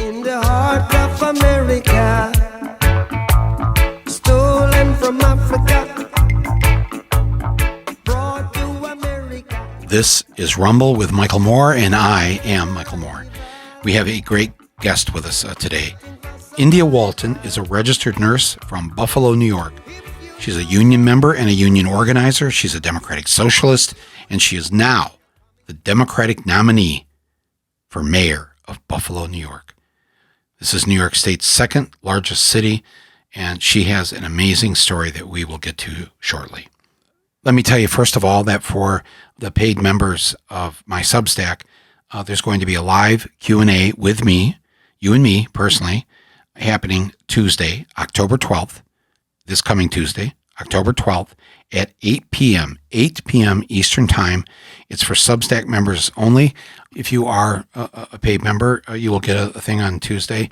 In the heart of America, stolen from Africa, brought to America. This is Rumble with Michael Moore, and I am Michael Moore. We have a great guest with us today. India Walton is a registered nurse from Buffalo, New York. She's a union member and a union organizer. She's a Democratic Socialist, and she is now the Democratic nominee for mayor of Buffalo, New York. This is New York State's second largest city, and she has an amazing story that we will get to shortly. Let me tell you, first of all, that for the paid members of my Substack, there's going to be a live Q&A with me, you and me personally, happening Tuesday, October 12th, this coming Tuesday, October 12th at 8 p.m. Eastern Time. It's for Substack members only. If you are a paid member, you will get a thing on Tuesday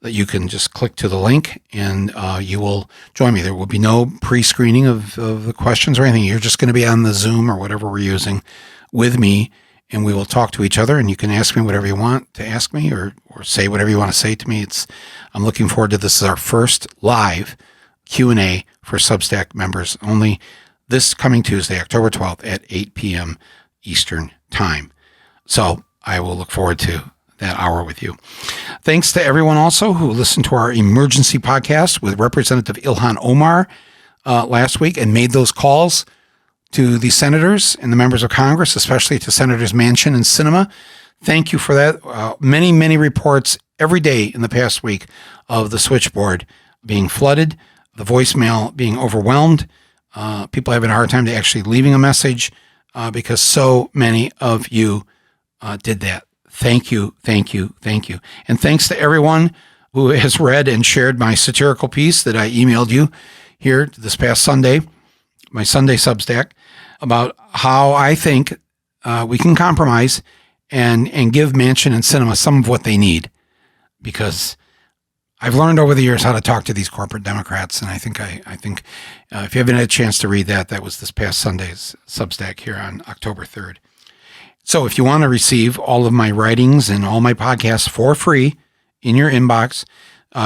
that you can just click to the link and you will join me. There will be no pre-screening of the questions or anything. You're just going to be on the Zoom or whatever we're using with me, and we will talk to each other, and you can ask me whatever you want to ask me or say whatever you want to say to me. I'm looking forward to this. This is our first live Q&A for Substack members only this coming Tuesday, October 12th at 8 p.m. Eastern Time. So I will look forward to that hour with you. Thanks to everyone also who listened to our emergency podcast with Representative Ilhan Omar last week and made those calls to the senators and the members of Congress, especially to Senators Manchin and Sinema. Thank you for that. Many reports every day in the past week of the switchboard being flooded, the voicemail being overwhelmed, people having a hard time to actually leaving a message because so many of you did that. Thank you. And thanks to everyone who has read and shared my satirical piece that I emailed you here this past Sunday, my Sunday Substack, about how I think we can compromise and give Manchin and Sinema some of what they need. Because I've learned over the years how to talk to these corporate Democrats, and I think if you haven't had a chance to read that was this past Sunday's Substack here on October 3rd. So if you want to receive all of my writings and all my podcasts for free in your inbox,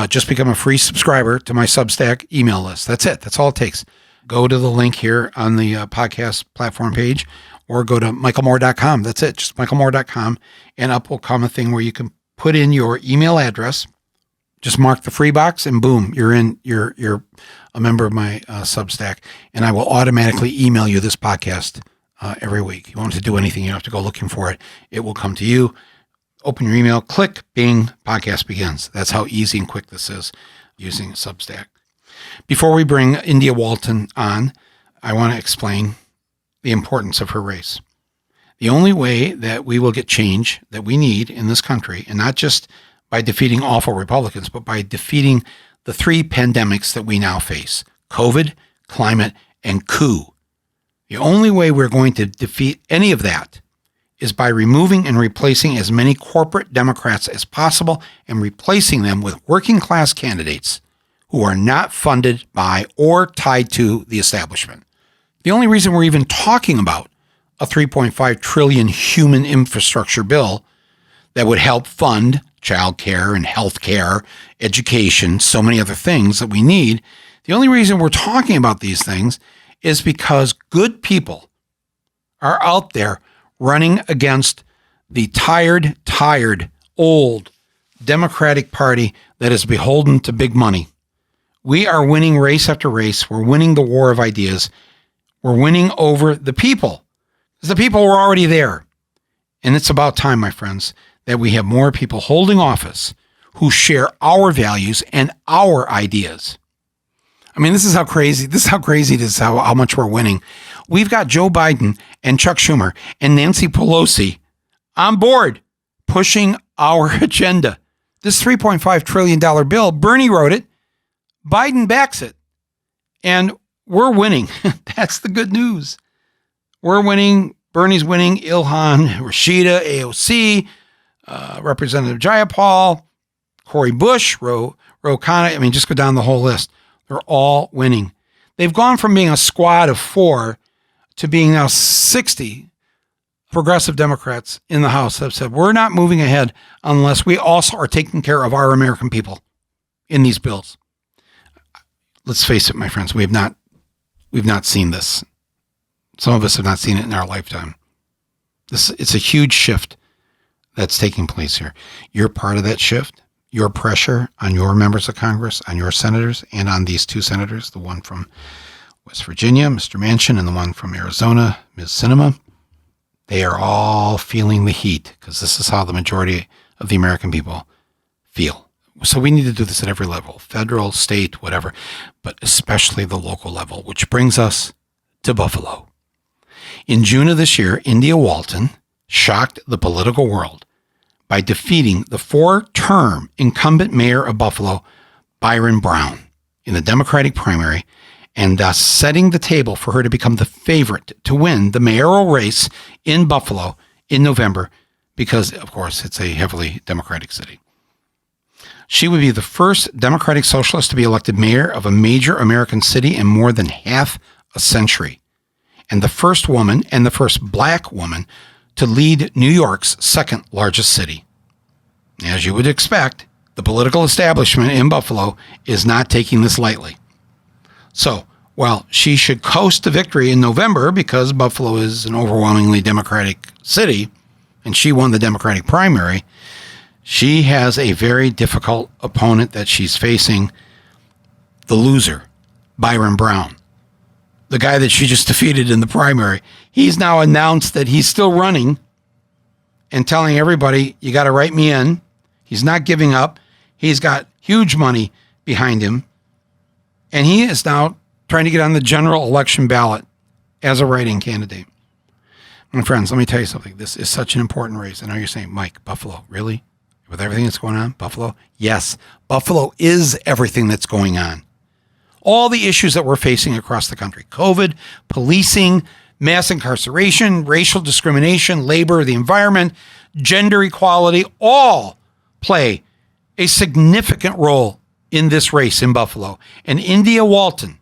just become a free subscriber to my Substack email list. That's it. That's all it takes. Go to the link here on the podcast platform page or go to michaelmoore.com. That's it. Just michaelmoore.com, and up will come a thing where you can put in your email address. Just mark the free box and boom, you're in. You're a member of my Substack, and I will automatically email you this podcast every week. You won't have to do anything. You don't have to go looking for it. It will come to you. Open your email, click, bing, podcast begins. That's how easy and quick this is using Substack. Before we bring India Walton on, I want to explain the importance of her race. The only way that we will get change that we need in this country, and not just by defeating awful Republicans, but by defeating the three pandemics that we now face: COVID, climate, and coup. The only way we're going to defeat any of that is by removing and replacing as many corporate Democrats as possible and replacing them with working class candidates who are not funded by or tied to the establishment. The only reason we're even talking about a $3.5 trillion human infrastructure bill that would help fund child care and health care, education, so many other things that we need. The only reason we're talking about these things is because good people are out there running against the tired, old Democratic Party that is beholden to big money. We are winning race after race. We're winning the war of ideas. We're winning over the people, because the people were already there. And it's about time, my friends, that we have more people holding office who share our values and our ideas. I mean, this is how crazy it is, how much we're winning. We've got Joe Biden and Chuck Schumer and Nancy Pelosi on board pushing our agenda. This $3.5 trillion bill, Bernie wrote it, Biden backs it, and we're winning. That's the good news. We're winning. Bernie's winning. Ilhan, Rashida, AOC, Representative Jayapal, Cori Bush, Ro Khanna. I mean, just go down the whole list. They're all winning. They've gone from being a squad of 4 to being now 60 progressive Democrats in the House have said, we're not moving ahead unless we also are taking care of our American people in these bills. Let's face it, my friends, we've not seen this. Some of us have not seen it in our lifetime. It's a huge shift that's taking place here. You're part of that shift. Your pressure on your members of Congress, on your senators, and on these two senators, the one from West Virginia, Mr. Manchin, and the one from Arizona, Ms. Sinema, they are all feeling the heat because this is how the majority of the American people feel. So we need to do this at every level, federal, state, whatever, but especially the local level, which brings us to Buffalo. In June of this year, India Walton shocked the political world by defeating the 4-term incumbent mayor of Buffalo, Byron Brown, in the Democratic primary, and thus setting the table for her to become the favorite to win the mayoral race in Buffalo in November because, of course, it's a heavily Democratic city. She would be the first Democratic socialist to be elected mayor of a major American city in more than half a century, and the first woman and the first black woman to lead New York's second largest city. As you would expect, the political establishment in Buffalo is not taking this lightly. So, while she should coast to victory in November because Buffalo is an overwhelmingly Democratic city and she won the Democratic primary, she has a very difficult opponent that she's facing, the loser, Byron Brown, the guy that she just defeated in the primary. He's now announced that he's still running and telling everybody, you got to write me in. He's not giving up. He's got huge money behind him. And he is now trying to get on the general election ballot as a write-in candidate. My friends, let me tell you something. This is such an important race. I know you're saying, Mike, Buffalo, really? With everything that's going on, Buffalo? Yes, Buffalo is everything that's going on. All the issues that we're facing across the country, COVID, policing, mass incarceration, racial discrimination, labor, the environment, gender equality, all play a significant role in this race in Buffalo. And India Walton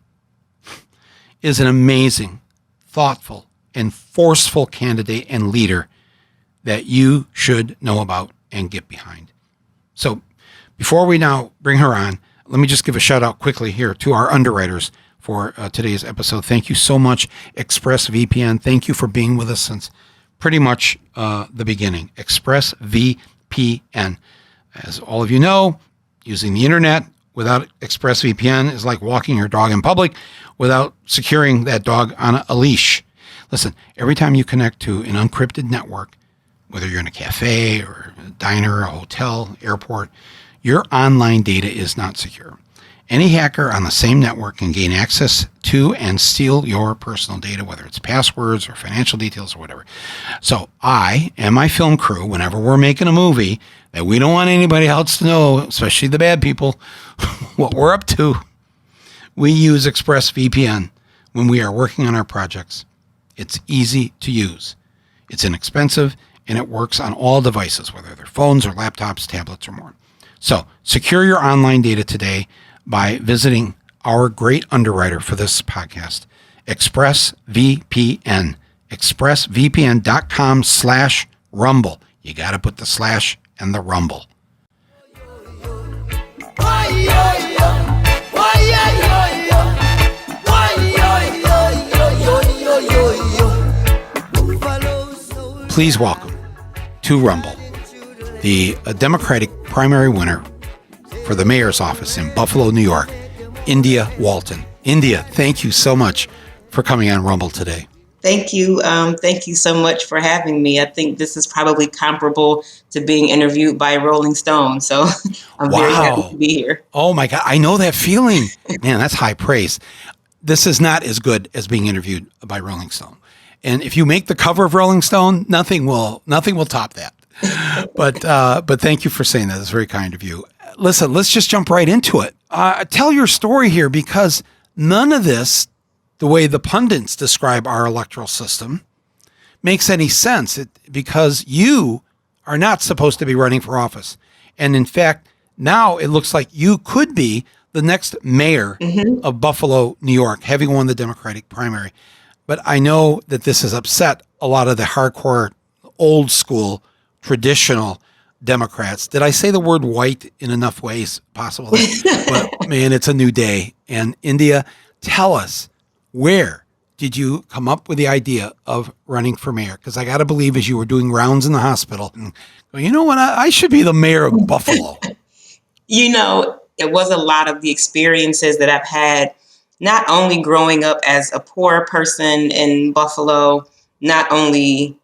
is an amazing, thoughtful, and forceful candidate and leader that you should know about and get behind. So before we now bring her on, let me just give a shout out quickly here to our underwriters for today's episode. Thank you so much, ExpressVPN. Thank you for being with us since pretty much the beginning. ExpressVPN. As all of you know, using the internet without ExpressVPN is like walking your dog in public without securing that dog on a leash. Listen, every time you connect to an unencrypted network, whether you're in a cafe or a diner, a hotel, airport, your online data is not secure. Any hacker on the same network can gain access to and steal your personal data, whether it's passwords or financial details or whatever. So I and my film crew, whenever we're making a movie that we don't want anybody else to know, especially the bad people, what we're up to, we use ExpressVPN when we are working on our projects. It's easy to use. It's inexpensive, and it works on all devices, whether they're phones or laptops, tablets, or more. So secure your online data today by visiting our great underwriter for this podcast, ExpressVPN, expressvpn.com/rumble. You got to put the slash and the rumble. Please welcome to Rumble the Democratic primary winner for the mayor's office in Buffalo, New York, India Walton. India, thank you so much for coming on Rumble today. Thank you. Thank you so much for having me. I think this is probably comparable to being interviewed by Rolling Stone. So I'm very happy to be here. Oh my God. I know that feeling. Man, that's high praise. This is not as good as being interviewed by Rolling Stone. And if you make the cover of Rolling Stone, nothing will top that. But thank you for saying that. It's very kind of you. Listen, let's just jump right into it. Tell your story here, because none of this, the way the pundits describe our electoral system, makes any sense, because you are not supposed to be running for office. And in fact, now it looks like you could be the next mayor of Buffalo, New York, having won the Democratic primary. But I know that this has upset a lot of the hardcore old school, traditional Democrats. Did I say the word white in enough ways possible? But man, it's a new day. And India, tell us, where did you come up with the idea of running for mayor? Because I got to believe as you were doing rounds in the hospital, and you know what, I should be the mayor of Buffalo. It was a lot of the experiences that I've had, not only growing up as a poor person in Buffalo, not only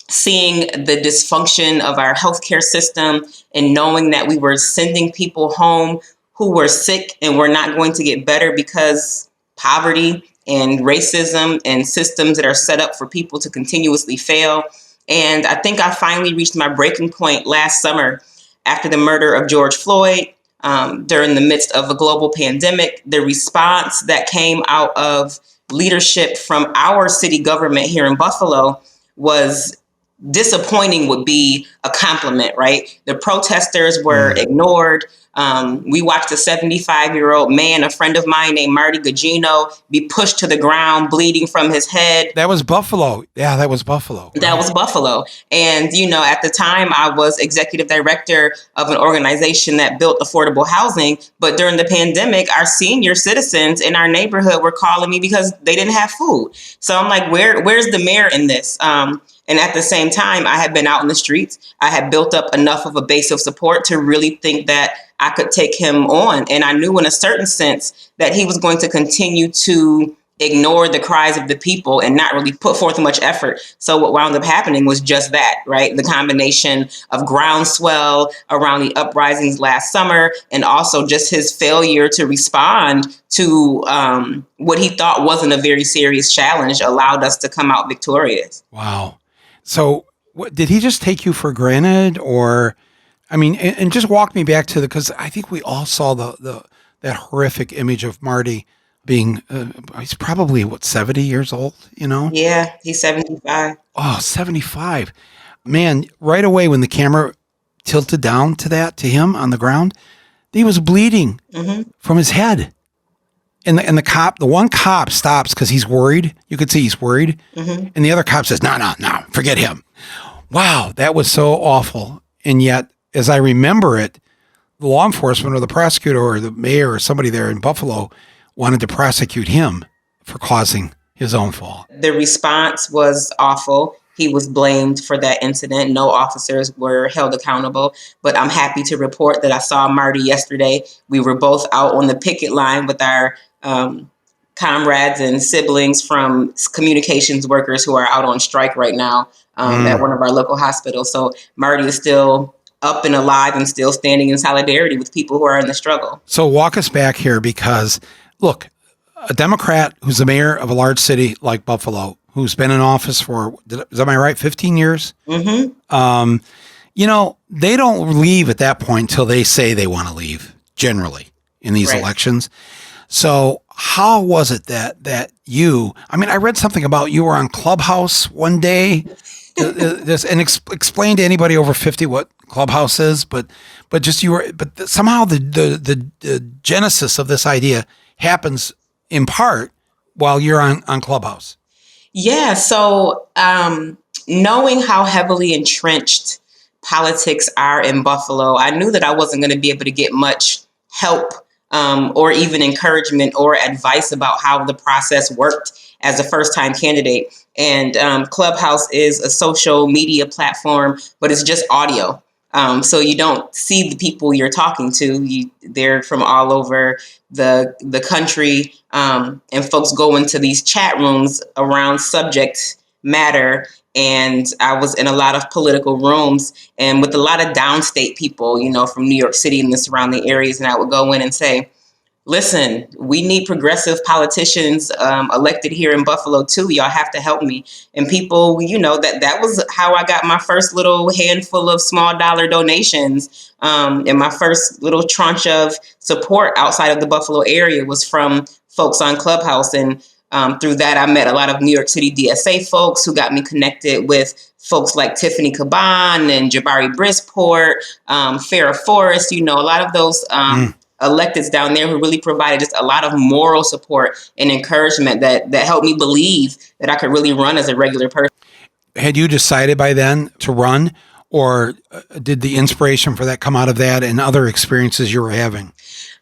seeing the dysfunction of our healthcare system and knowing that we were sending people home who were sick and were not going to get better because poverty and racism and systems that are set up for people to continuously fail. And I think I finally reached my breaking point last summer after the murder of George Floyd. During the midst of a global pandemic, the response that came out of leadership from our city government here in Buffalo was disappointing, would be a compliment, right? The protesters were ignored. We watched a 75-year-old man, a friend of mine named Marty Gugino, be pushed to the ground, bleeding from his head. That was Buffalo. Yeah, that was Buffalo. Right? That was Buffalo. And, at the time I was executive director of an organization that built affordable housing. But during the pandemic, our senior citizens in our neighborhood were calling me because they didn't have food. So I'm like, where's the mayor in this? And at the same time, I had been out in the streets. I had built up enough of a base of support to really think that I could take him on. And I knew in a certain sense that he was going to continue to ignore the cries of the people and not really put forth much effort. So what wound up happening was just that, right? The combination of groundswell around the uprisings last summer and also just his failure to respond to what he thought wasn't a very serious challenge allowed us to come out victorious. Wow. So did he just take you for granted, or, I mean, and just walk me back to because I think we all saw that horrific image of Marty being, he's probably 70 years old, Yeah, he's 75. Oh, 75. Man, right away when the camera tilted down to him on the ground, he was bleeding from his head. And the one cop stops because he's worried. You could see he's worried. And the other cop says, no, forget him. Wow, that was so awful. And yet, as I remember it, the law enforcement or the prosecutor or the mayor or somebody there in Buffalo wanted to prosecute him for causing his own fall. The response was awful. He was blamed for that incident. No officers were held accountable, but I'm happy to report that I saw Marty yesterday. We were both out on the picket line with our comrades and siblings from communications workers who are out on strike right now at one of our local hospitals. So Marty is still up and alive and still standing in solidarity with people who are in the struggle. So walk us back here because, look, a Democrat who's the mayor of a large city like Buffalo, who's been in office for, am I right, 15 years? They don't leave at that point until they say they want to leave, generally, in these elections. So how was it that you, I read something about you were on Clubhouse one day, and explain to anybody over 50 what Clubhouse is, but somehow the genesis of this idea happens in part while you're on Clubhouse. Yeah. So knowing how heavily entrenched politics are in Buffalo, I knew that I wasn't going to be able to get much help or even encouragement or advice about how the process worked as a first-time candidate. And Clubhouse is a social media platform, but it's just audio. So you don't see the people you're talking to. They're from all over the country, and folks go into these chat rooms around subject matter. And I was in a lot of political rooms and with a lot of downstate people, from New York City and the surrounding areas. And I would go in and say, listen, we need progressive politicians elected here in Buffalo, too. Y'all have to help me. And people, that was how I got my first little handful of small dollar donations. And my first little tranche of support outside of the Buffalo area was from folks on Clubhouse. And through that, I met a lot of New York City DSA folks who got me connected with folks like Tiffany Caban and Jabari Brisport, Farrah Forrest, a lot of those electeds down there who really provided just a lot of moral support and encouragement that helped me believe that I could really run as a regular person. had you decided by then to run, or did the inspiration for that come out of that and other experiences you were having?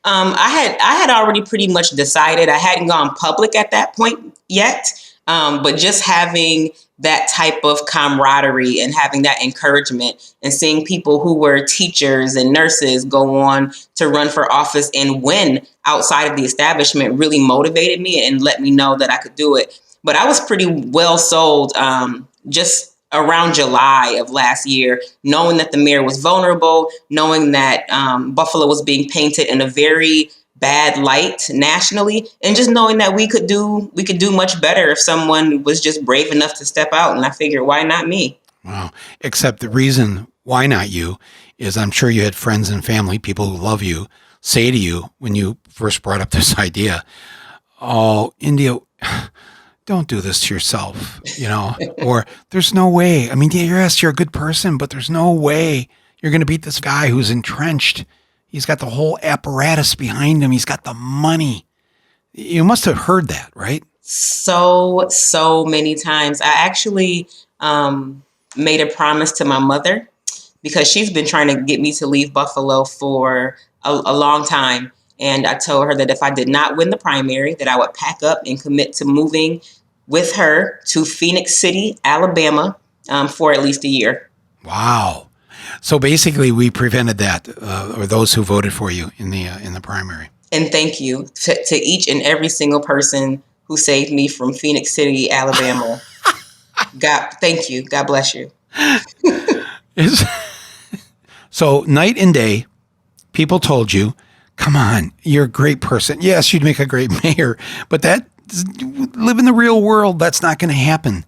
I had already pretty much decided. I hadn't gone public at that point yet, but just having that type of camaraderie and having that encouragement and seeing people who were teachers and nurses go on to run for office and win outside of the establishment really motivated me and let me know that I could do it. But I was pretty well sold just around July of last year, knowing that the mayor was vulnerable, knowing that Buffalo was being painted in a very bad light nationally, and just knowing that we could do much better if someone was just brave enough to step out. And I figured, why not me? Wow. Except the reason why not you is I'm sure you had friends and family, people who love you, say to you when you first brought up this idea, oh, India, don't do this to yourself, or there's no way. I mean, yes, you're a good person, but there's no way you're going to beat this guy who's entrenched. He's got the whole apparatus behind him. He's got the money. You must have heard that, right? So many times. I actually made a promise to my mother because she's been trying to get me to leave Buffalo for a long time. And I told her that if I did not win the primary, that I would pack up and commit to moving with her to Phoenix City, Alabama, for at least a year. Wow. So basically, we prevented that, or those who voted for you in the primary. And thank you to each and every single person who saved me from Phoenix City, Alabama. Thank you. God bless you. So night and day, people told you, come on, you're a great person. Yes, you'd make a great mayor, but live in the real world, that's not going to happen.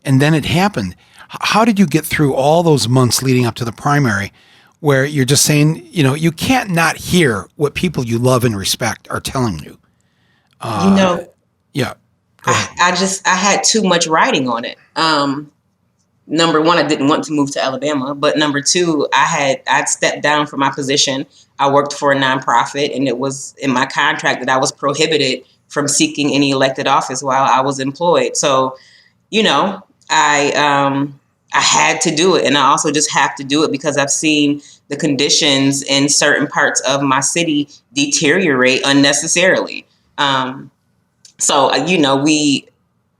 And then it happened. How did you get through all those months leading up to the primary where you're just saying, you can't not hear what people you love and respect are telling you? Yeah. I had too much writing on it. Number one, I didn't want to move to Alabama, but number two, I'd stepped down from my position. I worked for a nonprofit, and it was in my contract that I was prohibited from seeking any elected office while I was employed. So, I had to do it. And I also just have to do it because I've seen the conditions in certain parts of my city deteriorate unnecessarily. So, we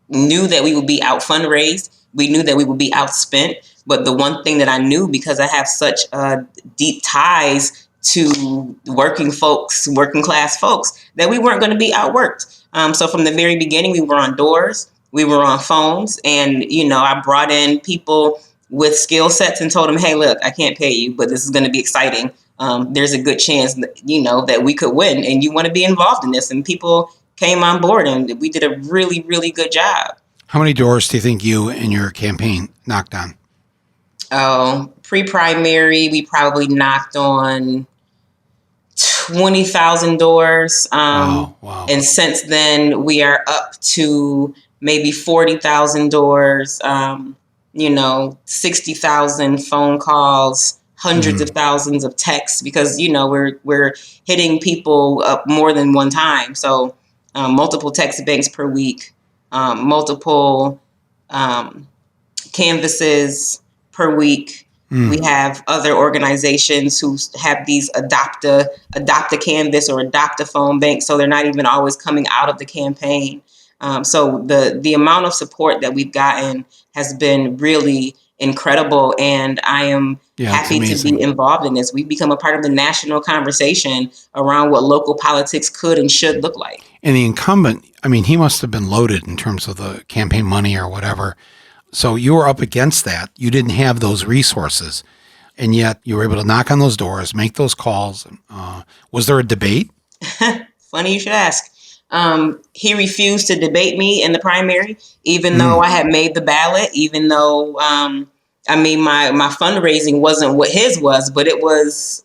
knew that we would be out fundraised. We knew that we would be outspent. But the one thing that I knew, because I have such deep ties to working class folks, that we weren't going to be outworked. So from the very beginning, we were on doors. We were on phones, and, I brought in people with skill sets and told them, hey, look, I can't pay you, but this is going to be exciting. There's a good chance that, that we could win, and you want to be involved in this. And people came on board, and we did a really, really good job. How many doors do you think you and your campaign knocked on? Oh, pre-primary, we probably knocked on 20,000 doors. Wow. And since then, we are up to maybe 40,000 doors, 60,000 phone calls, hundreds of thousands of texts, because, we're hitting people up more than one time. So multiple text banks per week, multiple canvases per week. We have other organizations who have these adopt a canvas or adopt a phone bank, so they're not even always coming out of the campaign. So the amount of support that we've gotten has been really incredible, and I am happy to be involved in this. We've become a part of the national conversation around what local politics could and should look like. And the incumbent, he must have been loaded in terms of the campaign money or whatever. So you were up against that. You didn't have those resources, and yet you were able to knock on those doors, make those calls. Was there a debate? Funny you should ask. He refused to debate me in the primary, even though I had made the ballot, even though, my fundraising wasn't what his was, but it was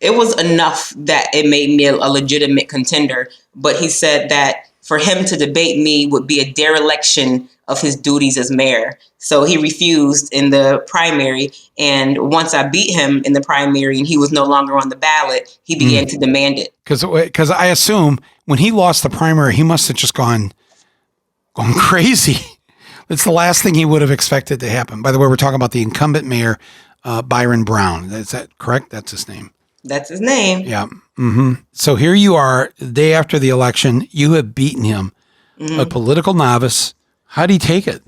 enough that it made me a legitimate contender. But he said that for him to debate me would be a dereliction of his duties as mayor. So he refused in the primary. And once I beat him in the primary and he was no longer on the ballot, he began to demand it. Because I assume when he lost the primary, he must have just gone crazy. It's the last thing he would have expected to happen. By the way, we're talking about the incumbent mayor, Byron Brown. Is that correct? That's his name. That's his name. Yeah. So here you are, the day after the election. You have beaten him, a political novice. How do you take it?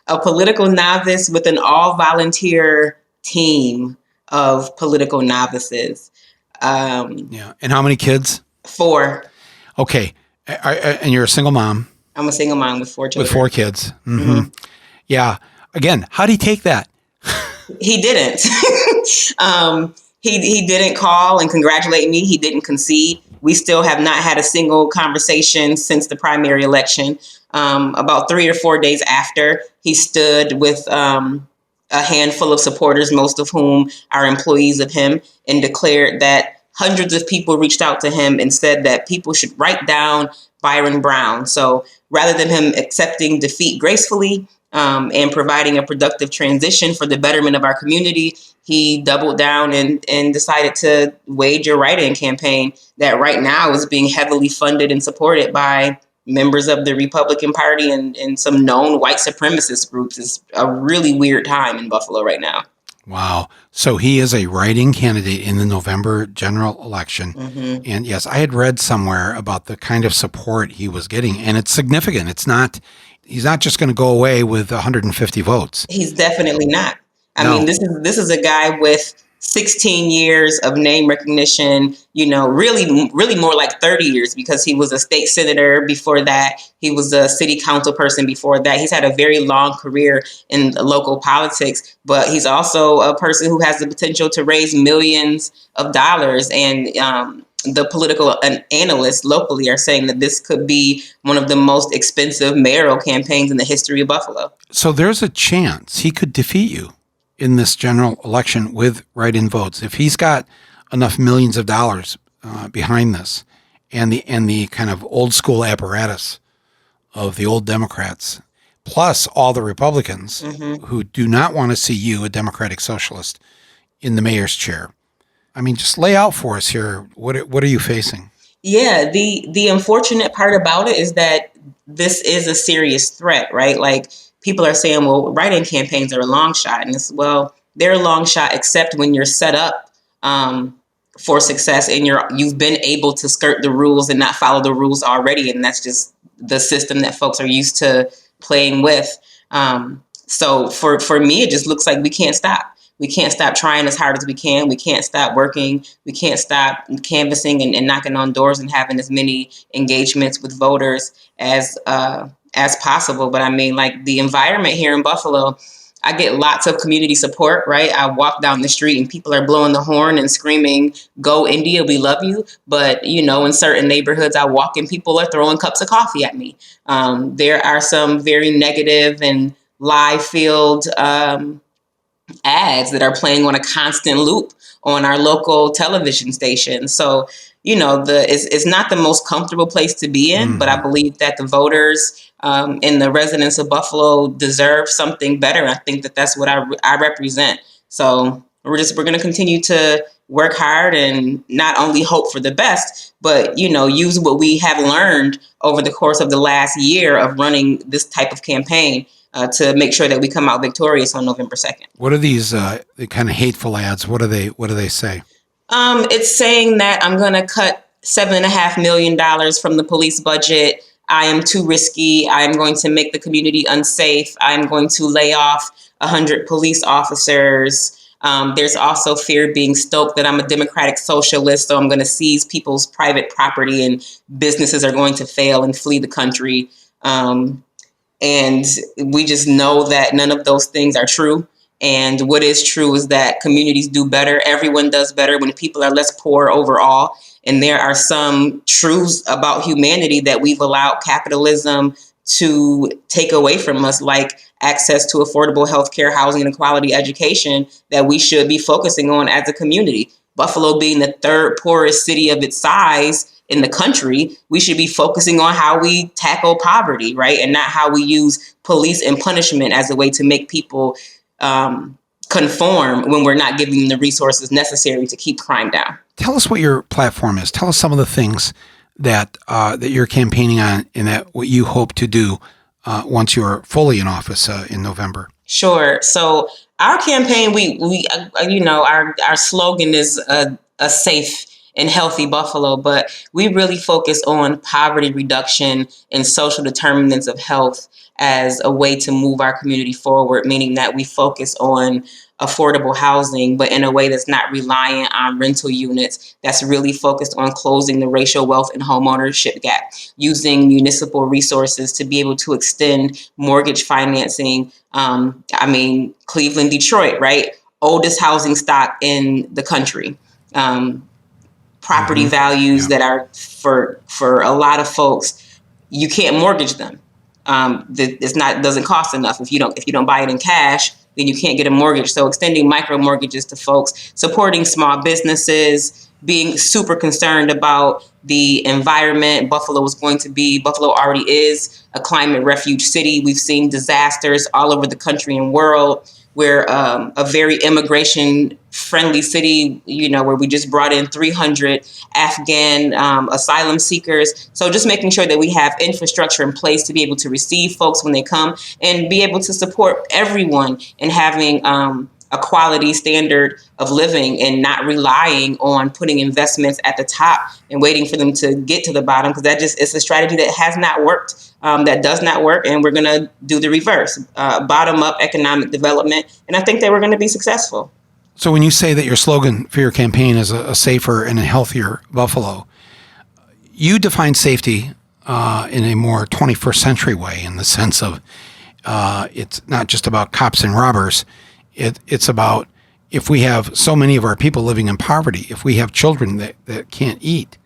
A political novice with an all-volunteer team of political novices. Yeah. And how many kids? 4. Okay. And you're a single mom. I'm a single mom with 4 children. With 4 kids. Yeah. Again, how do you take that? He didn't. He didn't call and congratulate me. He didn't concede. We still have not had a single conversation since the primary election. About 3 or 4 days after, he stood with a handful of supporters, most of whom are employees of him, and declared that hundreds of people reached out to him and said that people should write down Byron Brown. So rather than him accepting defeat gracefully and providing a productive transition for the betterment of our community, he doubled down and decided to wage a write-in campaign that right now is being heavily funded and supported by members of the Republican Party and some known white supremacist groups. It's a really weird time in Buffalo right now. Wow. So he is a write-in candidate in the November general election. And yes, I had read somewhere about the kind of support he was getting, and it's significant. He's not just going to go away with 150 votes. He's definitely not. I mean, this is a guy with 16 years of name recognition, really more like 30 years, because he was a state senator before that. He was a city council person before that. He's had a very long career in local politics, but he's also a person who has the potential to raise millions of dollars. And the political analysts locally are saying that this could be one of the most expensive mayoral campaigns in the history of Buffalo. So there's a chance he could defeat you in this general election with write-in votes. If he's got enough millions of dollars behind this and the kind of old school apparatus of the old Democrats, plus all the Republicans who do not want to see you, a Democratic socialist, in the mayor's chair. I mean, just lay out for us here. What are you facing? Yeah, the unfortunate part about it is that this is a serious threat, right? Like, people are saying, well, write-in campaigns are a long shot. And they're a long shot, except when you're set up for success and you've been able to skirt the rules and not follow the rules already. And that's just the system that folks are used to playing with. So for me, it just looks like we can't stop. We can't stop trying as hard as we can. We can't stop working. We can't stop canvassing and knocking on doors and having as many engagements with voters as possible. But I mean, like, the environment here in Buffalo, I get lots of community support, right? I walk down the street and people are blowing the horn and screaming, "Go India, we love you." But, in certain neighborhoods I walk in, people are throwing cups of coffee at me. There are some very negative and lie-filled ads that are playing on a constant loop on our local television station. So, it's not the most comfortable place to be in, but I believe that the voters and the residents of Buffalo deserve something better. I think that that's what I represent. So we're going to continue to work hard and not only hope for the best, but, use what we have learned over the course of the last year of running this type of campaign to make sure that we come out victorious on November 2nd. What are these kind of hateful ads? What do they say? It's saying that I'm going to cut $7.5 million from the police budget. I am too risky. I am going to make the community unsafe. I am going to lay off 100 police officers. There's also fear being stoked that I'm a Democratic socialist, so I'm going to seize people's private property and businesses are going to fail and flee the country. And we just know that none of those things are true. And what is true is that communities do better. Everyone does better when people are less poor overall. And there are some truths about humanity that we've allowed capitalism to take away from us, like access to affordable healthcare, housing, and quality education, that we should be focusing on as a community. Buffalo being the third poorest city of its size in the country, we should be focusing on how we tackle poverty, right? And not how we use police and punishment as a way to make people conform when we're not giving them the resources necessary to keep crime down. Tell us what your platform is. Tell us some of the things that you're campaigning on and that what you hope to do once you are fully in office in November? Sure. So our campaign, our slogan is a safe and healthy Buffalo, but we really focus on poverty reduction and social determinants of health as a way to move our community forward, meaning that we focus on affordable housing, but in a way that's not reliant on rental units, that's really focused on closing the racial wealth and homeownership gap, using municipal resources to be able to extend mortgage financing. Cleveland, Detroit, right? Oldest housing stock in the country. Property values that are for a lot of folks, you can't mortgage them. Doesn't cost enough if you don't buy it in cash, then you can't get a mortgage. So extending micro mortgages to folks, supporting small businesses, being super concerned about the environment. Buffalo already is a climate refuge city. We've seen disasters all over the country and world. We're a very immigration friendly city, where we just brought in 300 Afghan asylum seekers. So just making sure that we have infrastructure in place to be able to receive folks when they come and be able to support everyone in having a quality standard of living and not relying on putting investments at the top and waiting for them to get to the bottom, because it's a strategy that has not worked. That does not work, and we're going to do the reverse, bottom-up economic development, and I think that we're going to be successful. So when you say that your slogan for your campaign is a safer and a healthier Buffalo, you define safety in a more 21st century way, in the sense of it's not just about cops and robbers. It's about, if we have so many of our people living in poverty, if we have children that can't eat,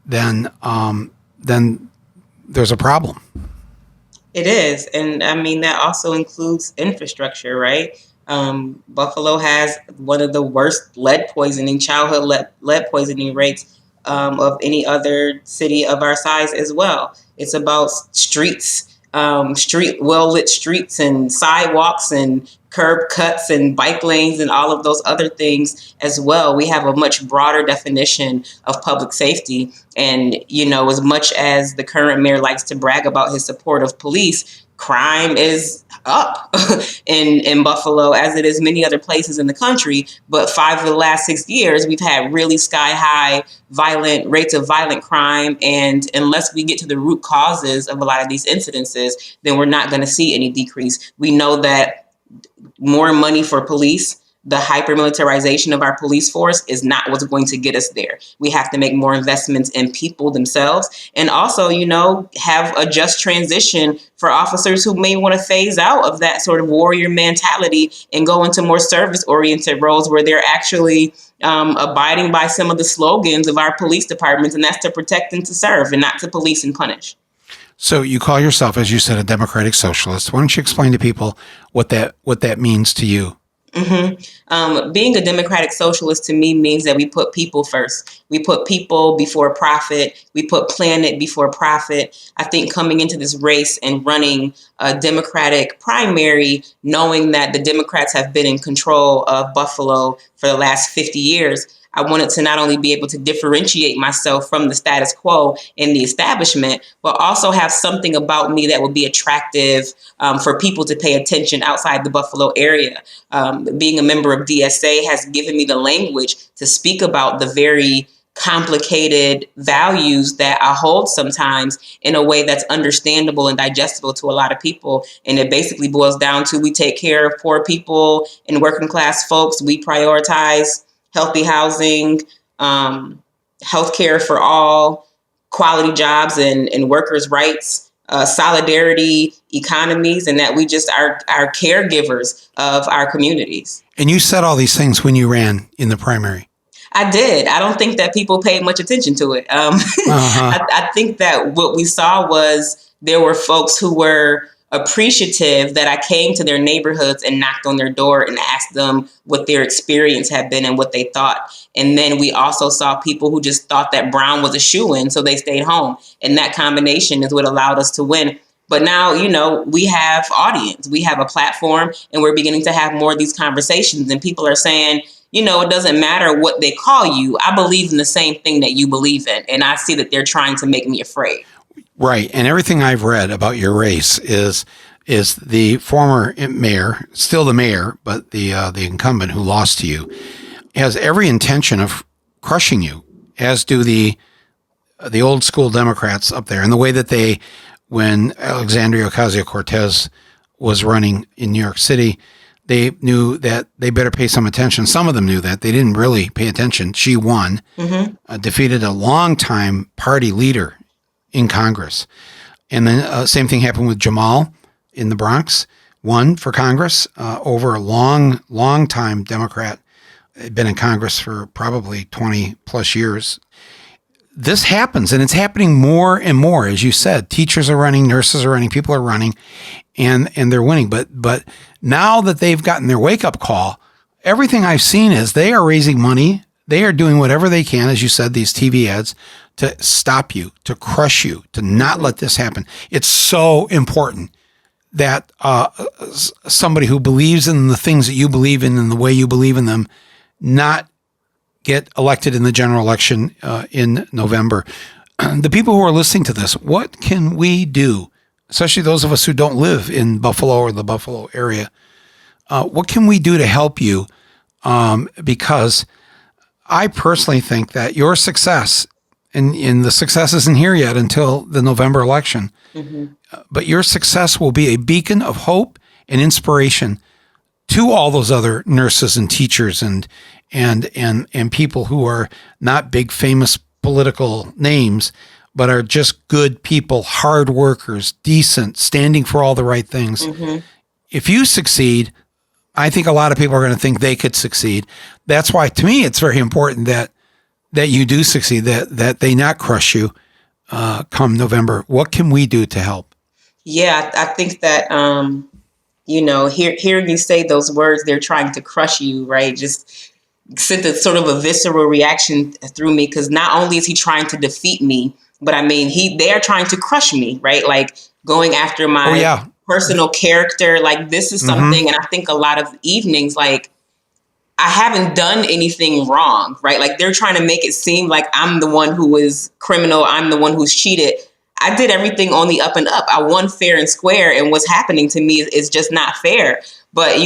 then there's a problem. It is. And that also includes infrastructure, right? Buffalo has one of the worst childhood lead poisoning rates of any other city of our size as well. It's about streets, well-lit streets and sidewalks and curb cuts and bike lanes and all of those other things as well. We have a much broader definition of public safety. And, as much as the current mayor likes to brag about his support of police, crime is up in Buffalo, as it is many other places in the country. But 5 of the last 6 years, we've had really sky high rates of violent crime. And unless we get to the root causes of a lot of these incidences, then we're not going to see any decrease. We know that more money for police, the hyper-militarization of our police force, is not what's going to get us there. We have to make more investments in people themselves, and also, have a just transition for officers who may want to phase out of that sort of warrior mentality and go into more service-oriented roles where they're actually abiding by some of the slogans of our police departments, and that's to protect and to serve, and not to police and punish. So you call yourself, as you said, a democratic socialist. Why don't you explain to people what that means to you? Being a democratic socialist to me means that we put people first. We put people before profit. We put planet before profit. I think coming into this race and running a Democratic primary, knowing that the Democrats have been in control of Buffalo for the last 50 years, I wanted to not only be able to differentiate myself from the status quo in the establishment, but also have something about me that would be attractive for people to pay attention outside the Buffalo area. Being a member of DSA has given me the language to speak about the very complicated values that I hold sometimes in a way that's understandable and digestible to a lot of people. And it basically boils down to, we take care of poor people and working class folks. We prioritize healthy housing, healthcare for all, quality jobs and workers' rights, solidarity economies, and that we just are caregivers of our communities. And you said all these things when you ran in the primary. I did. I don't think that people paid much attention to it. I think that what we saw was there were folks who were appreciative that I came to their neighborhoods and knocked on their door and asked them what their experience had been and what they thought. And then we also saw people who just thought that Brown was a shoo-in, so they stayed home. And that combination is what allowed us to win. But now, we have audience, we have a platform, and we're beginning to have more of these conversations. And people are saying, it doesn't matter what they call you. I believe in the same thing that you believe in. And I see that they're trying to make me afraid. Right. And everything I've read about your race is the former mayor, still the mayor, but the incumbent who lost to you, has every intention of crushing you, as do the old school Democrats up there. And the way that when Alexandria Ocasio-Cortez was running in New York City, they knew that they better pay some attention. Some of them knew that. They didn't really pay attention. She won, defeated a longtime party leader in Congress. And then same thing happened with Jamal in the Bronx, won for Congress over a long time Democrat. Had been in Congress for probably 20 plus years. This happens, and it's happening more and more. As you said, teachers are running, nurses are running, people are running, and they're winning. But now that they've gotten their wake-up call, everything I've seen is they are raising money. They are doing whatever they can, as you said, these TV ads, to stop you, to crush you, to not let this happen. It's so important that somebody who believes in the things that you believe in and the way you believe in them not get elected in the general election in November. The people who are listening to this, what can we do, especially those of us who don't live in Buffalo or the Buffalo area? What can we do to help you? Because I personally think that your success, and the success isn't here yet until the November election, but your success will be a beacon of hope and inspiration to all those other nurses and teachers and people who are not big famous political names, but are just good people, hard workers, decent, standing for all the right things. If you succeed, I think a lot of people are going to think they could succeed. That's why, to me, it's very important that you do succeed, that they not crush you come November. What can we do to help? Yeah, I think that hearing you say those words, they're trying to crush you, right? Just sent a sort of a visceral reaction through me, because not only is he trying to defeat me, but I mean, they are trying to crush me, right? Like going after my personal character. Like this is something, and I think a lot of evenings, like I haven't done anything wrong, right? Like they're trying to make it seem like I'm the one who is criminal. I'm the one who's cheated. I did everything on the up and up. I won fair and square, and what's happening to me is just not fair. But,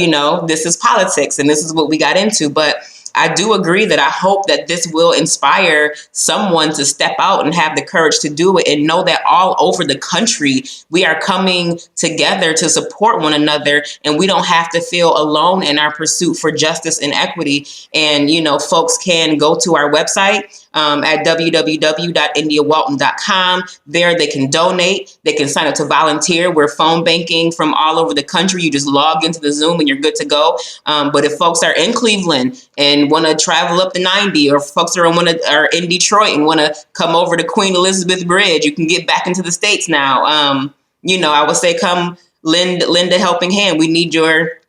this is politics, and this is what we got into. But I do agree that I hope that this will inspire someone to step out and have the courage to do it, and know that all over the country, we are coming together to support one another, and we don't have to feel alone in our pursuit for justice and equity. And, folks can go to our website at www.indiawalton.com. There they can donate. They can sign up to volunteer. We're phone banking from all over the country. You just log into the Zoom and you're good to go. But if folks are in Cleveland and want to travel up the 90, or folks are in Detroit and want to come over to Queen Elizabeth Bridge, you can get back into the States now. I would say come lend a helping hand. We need your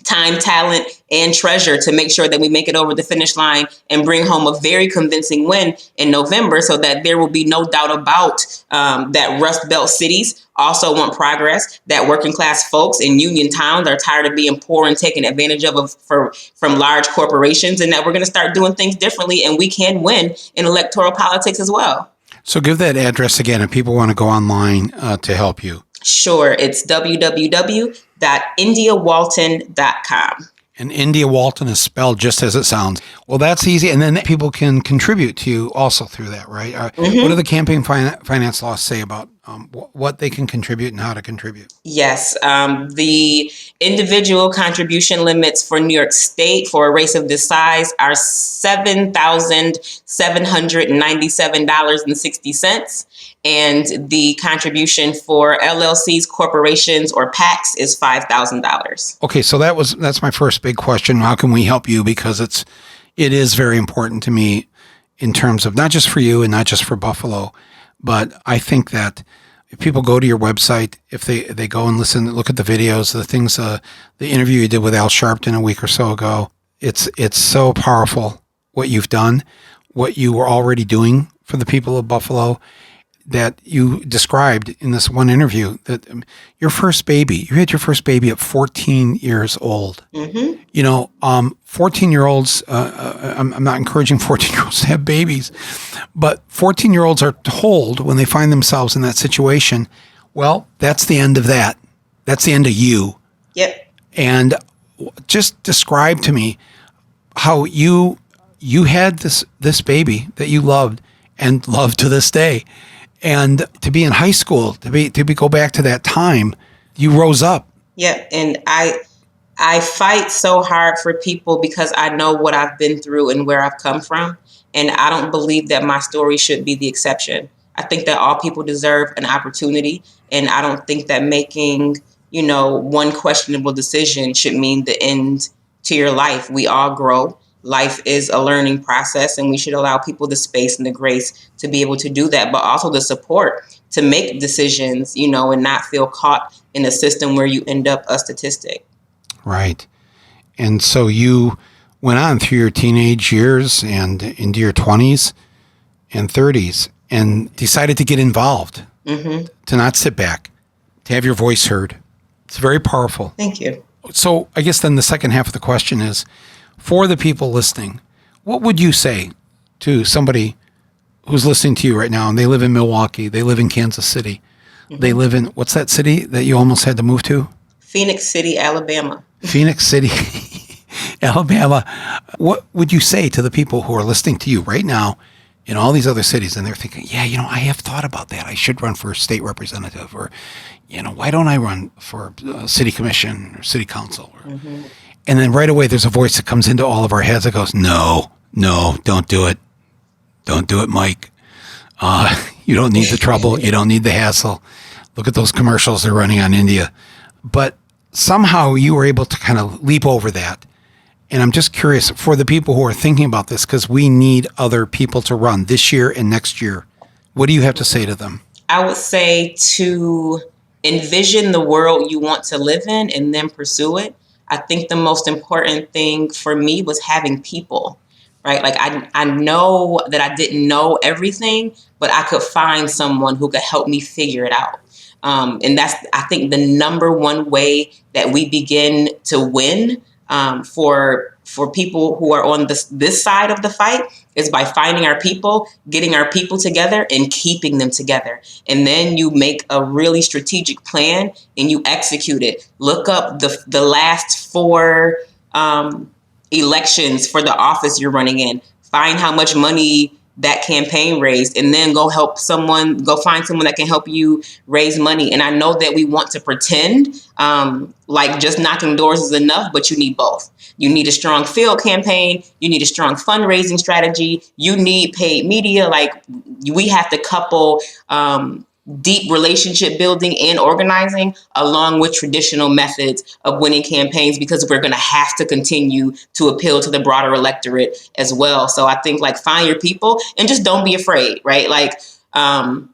time, talent, and treasure to make sure that we make it over the finish line and bring home a very convincing win in November, so that there will be no doubt about that Rust Belt cities also want progress, that working class folks in union towns are tired of being poor and taken advantage of from large corporations, and that we're going to start doing things differently, and we can win in electoral politics as well. So give that address again if people want to go online to help you. Sure. It's www.indiawalton.com. And India Walton is spelled just as it sounds. Well, that's easy. And then people can contribute to you also through that, right? What do the campaign finance laws say about what they can contribute and how to contribute? Yes. The individual contribution limits for New York State for a race of this size are $7,797.60. And the contribution for LLCs, corporations, or PACs is $5,000. Okay, so that's my first big question. How can we help you? Because it is very important to me in terms of not just for you and not just for Buffalo, but I think that if people go to your website, if they go and look at the videos, the things, the interview you did with Al Sharpton a week or so ago, it's so powerful what you've done, what you were already doing for the people of Buffalo. that you described in this one interview that you had your first baby at 14 years old. Mm-hmm. 14-year-olds, I'm not encouraging 14-year-olds to have babies, but 14-year-olds are told when they find themselves in that situation, well, that's the end of that. That's the end of you. Yep. And just describe to me how you had this baby that you loved and love to this day. And to be in high school, to go back to that time, you rose up. Yeah. And I fight so hard for people because I know what I've been through and where I've come from. And I don't believe that my story should be the exception. I think that all people deserve an opportunity. And I don't think that making, one questionable decision should mean the end to your life. We all grow. Life is a learning process, and we should allow people the space and the grace to be able to do that, but also the support to make decisions, and not feel caught in a system where you end up a statistic. Right. And so you went on through your teenage years and into your 20s and 30s and decided to get involved, to not sit back, to have your voice heard. It's very powerful. Thank you. So I guess then the second half of the question is, for the people listening, what would you say to somebody who's listening to you right now and they live in Milwaukee, they live in Kansas City, they live in, what's that city that you almost had to move to? Phoenix City, Alabama. Phoenix City, Alabama. What would you say to the people who are listening to you right now in all these other cities and they're thinking, yeah, I have thought about that. I should run for state representative, or, why don't I run for city commission or city council? And then right away, there's a voice that comes into all of our heads that goes, no, don't do it. Don't do it, Mike. You don't need the trouble. You don't need the hassle. Look at those commercials they're running on India. But somehow you were able to kind of leap over that. And I'm just curious for the people who are thinking about this, because we need other people to run this year and next year. What do you have to say to them? I would say to envision the world you want to live in and then pursue it. I think the most important thing for me was having people, right? Like I know that I didn't know everything, but I could find someone who could help me figure it out. And that's, I think, the number one way that we begin to win for people who are on this side of the fight is by finding our people, getting our people together and keeping them together. And then you make a really strategic plan and you execute it. Look up the last 4 elections for the office you're running in. Find how much money that campaign raised, and then go find someone that can help you raise money. And I know that we want to pretend like just knocking doors is enough, but you need both. You need a strong field campaign. You need a strong fundraising strategy. You need paid media. Like, we have to couple deep relationship building and organizing along with traditional methods of winning campaigns, because we're going to have to continue to appeal to the broader electorate as well. So I think, like, find your people and just don't be afraid, right? Like, I've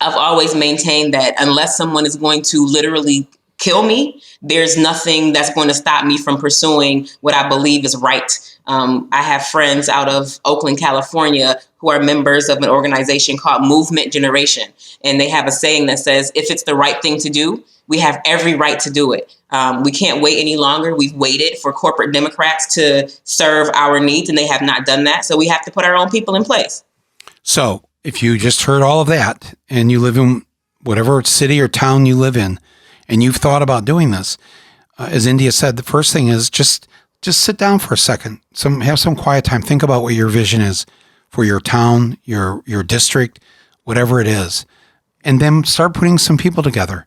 always maintained that unless someone is going to literally kill me, there's nothing that's going to stop me from pursuing what I believe is right. I have friends out of Oakland, California, who are members of an organization called Movement Generation. And they have a saying that says, if it's the right thing to do, we have every right to do it. We can't wait any longer. We've waited for corporate Democrats to serve our needs, and they have not done that. So we have to put our own people in place. So if you just heard all of that and you live in whatever city or town you live in, and you've thought about doing this, as India said, the first thing is just sit down for a second. Have some quiet time. Think about what your vision is for your town, your district, whatever it is, and then start putting some people together.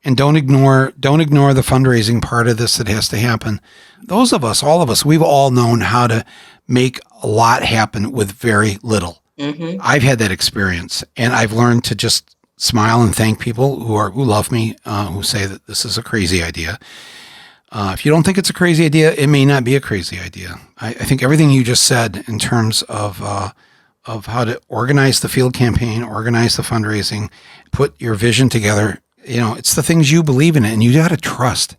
And don't ignore the fundraising part of this that has to happen. Those of us, all of us, we've all known how to make a lot happen with very little. Mm-hmm. I've had that experience, and I've learned to just smile and thank people who love me, who say that this is a crazy idea. If you don't think it's a crazy idea, it may not be a crazy idea. I think everything you just said in terms of how to organize the field campaign, organize the fundraising, put your vision together, it's the things you believe in it, and you got to trust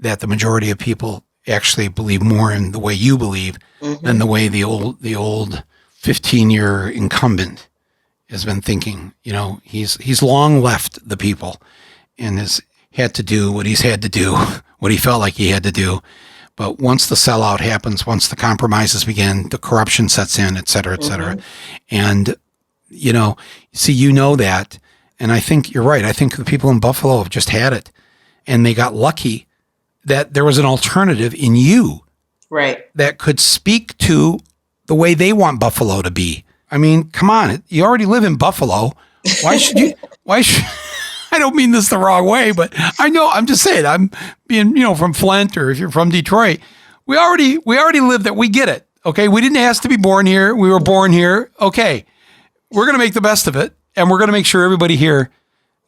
that the majority of people actually believe more in the way you believe than the way the old 15-year incumbent has been thinking, he's long left the people and has had to do what he's had to do, what he felt like he had to do. But once the sellout happens, once the compromises begin, the corruption sets in, et cetera, et cetera. And, that. And I think you're right. I think the people in Buffalo have just had it. And they got lucky that there was an alternative in you. Right. That could speak to the way they want Buffalo to be. I mean, come on. You already live in Buffalo. Why should I don't mean this the wrong way, but I'm just saying, I'm being, from Flint, or if you're from Detroit, we already live that. We get it. Okay. We didn't ask to be born here. We were born here. Okay. We're going to make the best of it. And we're going to make sure everybody here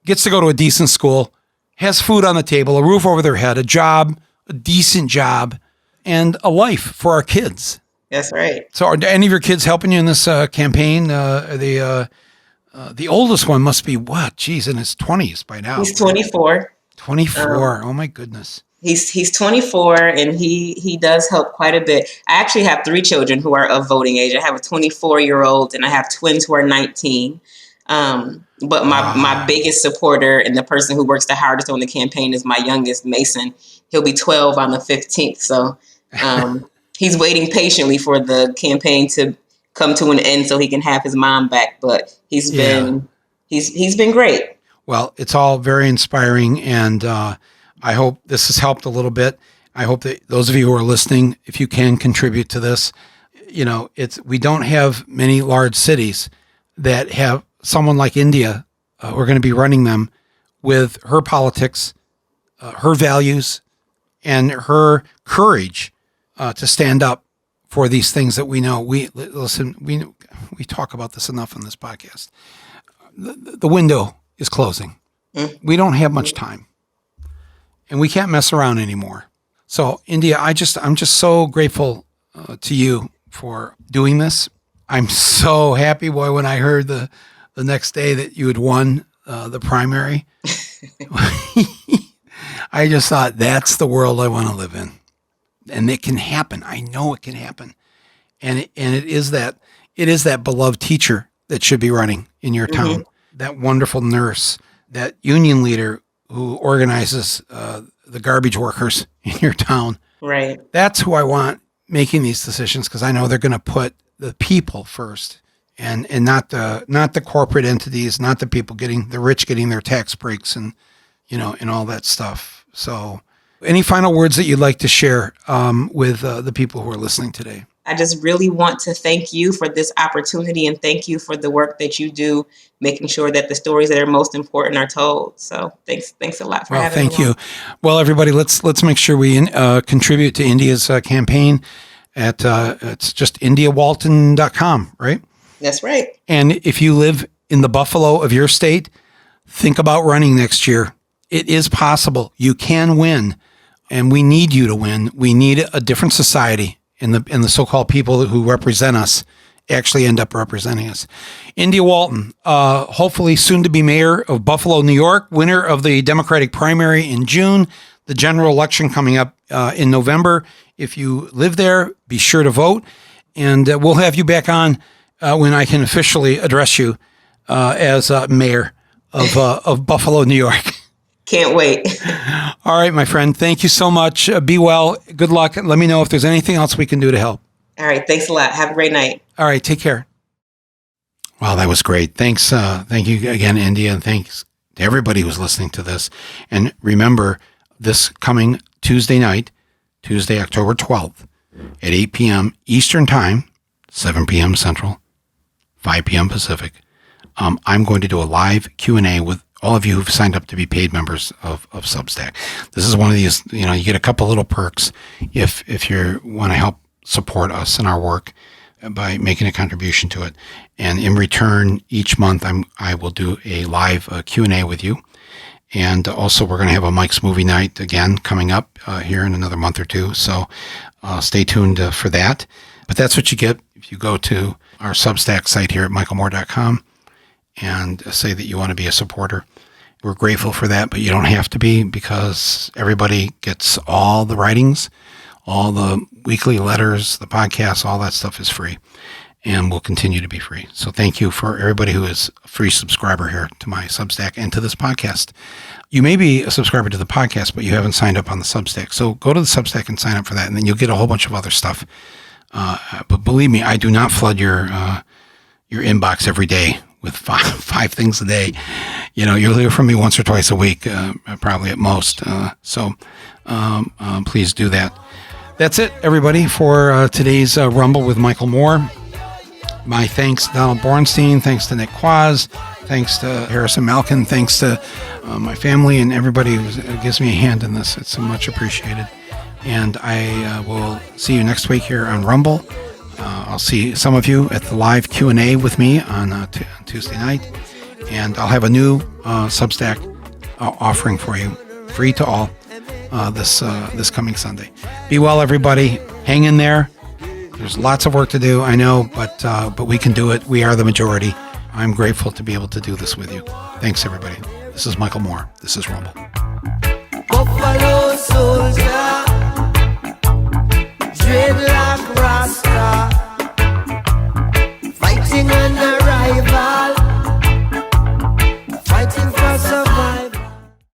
gets to go to a decent school, has food on the table, a roof over their head, a job, a decent job, and a life for our kids. That's right. So are any of your kids helping you in this campaign? The oldest one must be what? Geez, in his 20s by now. He's 24. 24. Oh my goodness. He's 24, and he does help quite a bit. I actually have 3 children who are of voting age. I have a 24-year-old, and I have twins who are 19. But my biggest supporter and the person who works the hardest on the campaign is my youngest, Mason. He'll be 12 on the 15th. So he's waiting patiently for the campaign to come to an end so he can have his mom back. But he's been great. Well, it's all very inspiring, and I hope this has helped a little bit. I hope that those of you who are listening, if you can contribute to this, we don't have many large cities that have someone like India. We're going to be running them with her politics, her values, and her courage to stand up for these things that we know. We talk about this enough on this podcast. The window is closing. We don't have much time, and we can't mess around anymore. So, India, I'm just so grateful to you for doing this. I'm so happy, boy, when I heard the next day that you had won the primary. I just thought, that's the world I want to live in. And it can happen. I know it can happen. And it is that beloved teacher that should be running in your town, that wonderful nurse, that union leader who organizes the garbage workers in your town. Right. That's who I want making these decisions, because I know they're going to put the people first, and not the corporate entities, not the people the rich getting their tax breaks and all that stuff. So, any final words that you'd like to share with the people who are listening today? I just really want to thank you for this opportunity, and thank you for the work that you do, making sure that the stories that are most important are told. So thanks a lot for having me. Thank you. Well, everybody, let's make sure we contribute to India's campaign at it's just indiawalton.com, right? That's right. And if you live in the Buffalo of your state, think about running next year. It is possible. You can win, and we need you to win. We need a different society. And the so-called people who represent us actually end up representing us. India Walton, hopefully soon to be mayor of Buffalo, New York, winner of the Democratic primary in June, the general election coming up in November. If you live there, be sure to vote. And we'll have you back on when I can officially address you as mayor of Buffalo, New York. Can't wait. All right, my friend. Thank you so much. Be well. Good luck. Let me know if there's anything else we can do to help. All right. Thanks a lot. Have a great night. All right. Take care. Wow, that was great. Thanks. Thank you again, India. And thanks to everybody who's listening to this. And remember, this coming Tuesday night, Tuesday, October 12th at 8 p.m. Eastern Time, 7 p.m. Central, 5 p.m. Pacific, I'm going to do a live Q&A with all of you who've signed up to be paid members of Substack. This is one of these, you get a couple little perks if you want to help support us in our work by making a contribution to it. And in return, each month I will do a live Q&A with you. And also we're going to have a Mike's Movie Night again coming up here in another month or two. So stay tuned for that. But that's what you get if you go to our Substack site here at michaelmoore.com and say that you want to be a supporter. We're grateful for that, but you don't have to be, because everybody gets all the writings, all the weekly letters, the podcasts, all that stuff is free. and will continue to be free. So thank you for everybody who is a free subscriber here to my Substack and to this podcast. You may be a subscriber to the podcast, but you haven't signed up on the Substack. So go to the Substack and sign up for that, and then you'll get a whole bunch of other stuff. But believe me, I do not flood your inbox every day with five things a day. You'll hear from me once or twice a week, probably at most. So please do that. That's it, everybody, for today's Rumble with Michael Moore. My thanks to Donald Bornstein, thanks to Nick Quaz, thanks to Harrison Malkin, thanks to my family and everybody who gives me a hand in this. It's much appreciated. And I will see you next week here on Rumble. I'll see some of you at the live Q&A with me on Tuesday night. And I'll have a new Substack offering for you, free to all, this coming Sunday. Be well, everybody. Hang in there. There's lots of work to do, I know, but we can do it. We are the majority. I'm grateful to be able to do this with you. Thanks, everybody. This is Michael Moore. This is Rumble. Buffalo